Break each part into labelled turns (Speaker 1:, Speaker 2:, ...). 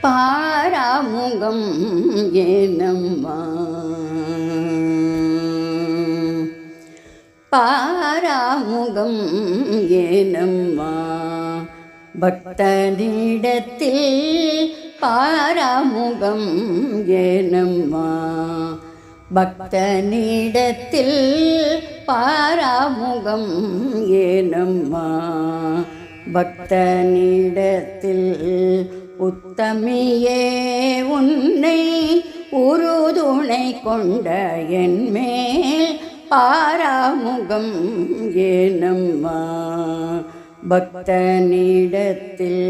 Speaker 1: பாராமுகம் ஏனம்மா பாராமுகம் ஏனம்மா பக்தனிடத்தில் பாராமுகம் ஏனம்மா பக்தனிடத்தில் பாராமுகம் ஏனம்மா பக்தனிடத்தில் உத்தமியே உன்னை உறுதுணை கொண்ட என்மேல் பாராமுகம் ஏனம்மா பக்தனிடத்தில்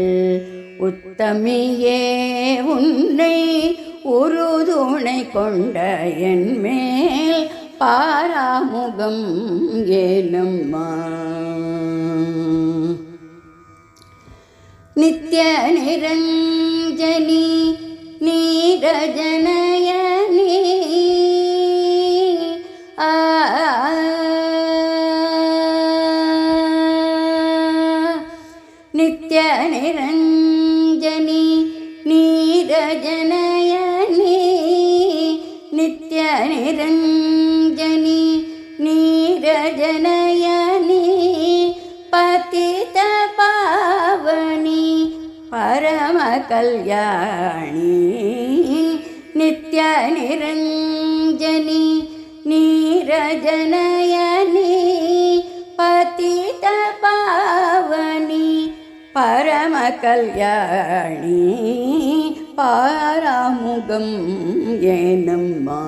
Speaker 1: உத்தமியே உன்னை உறுதுணை கொண்ட என்மேல் பாராமுகம் ஏனம்மா நித்ய நிரஞ்சனி நீரஜனயனி நித்ய நிரஞ்சனி நீரஜனயனி நித்ய நிரஞ்சனி நீரஜனயனி பதித பாவனி பரம கல்யாணி நித்ய நிரஞ்சனி நீரஜனயனி பதித பாவனி பரம கல்யாணி பாராமுகம் ஏனம்மா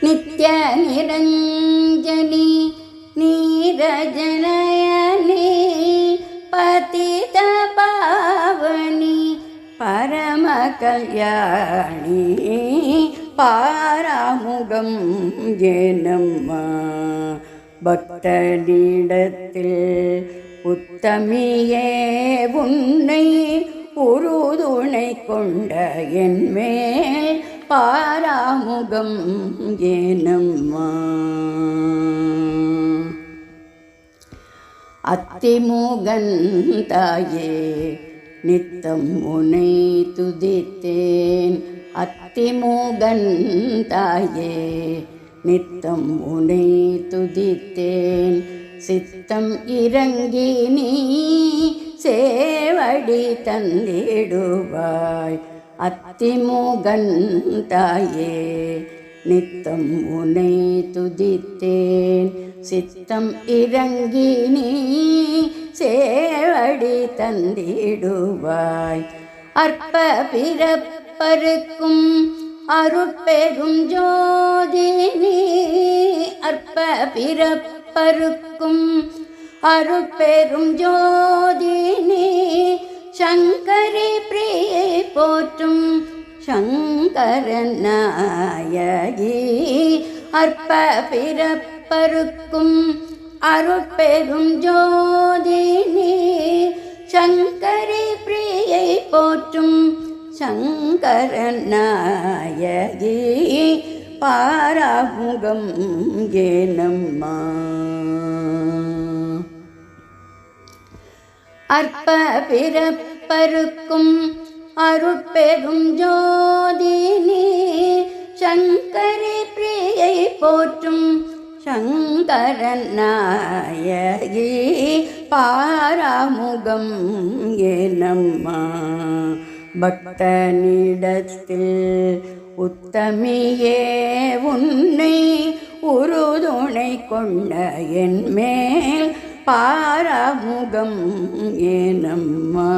Speaker 1: நித்ய நிரஞ்சனி நீரஜனயனி பதித பாவனி பரம கல்யாணி பாராமுகம் ஏனம்மா பக்தனிடத்தில் உத்தமியே உன்னை உறுதுணை கொண்ட என்மேல் பாராமுகம் ஏனம்மா அத்திமுகன் தாயே நித்தம் உனை துதித்தேன் அத்திமுகன் தாயே நித்தம் உனை துதித்தேன் சித்தம் இறங்கி நீ சேவடி தந்திடுவாய் அத்திமுகன் தாயே நித்தம் உனை துதித்தேன் சித்தம் இறங்கி நீ சேவடி தந்திடுவாய் அற்ப பிறப்பருக்கும் அருட்பெரும் ஜோதி நீ அற்ப பிறப்பருக்கும் அருட்பெரும் ஜோதி நீ சங்கரி பிரியை போற்றும் சங்கரன் நாயகி அற்ப பிறப்பருக்கும் அருட்பெரும் ஜோதி நீ சங்கரி பிரியை போற்றும் சங்கரன் நாயகி பாராமுகம் ஏனம்மா அற்ப பிறப்பருக்கும் அருட்பெரும் ஜோதி நீ சங்கரி பிரியை போற்றும் சங்கரன் நாயகி பாராமுகம் ஏனம்மா பக்தனிடத்தில் உத்தமியே உன்னை உறுதுணை கொண்ட என்மேல் பாராமுகம் ஏனம்மா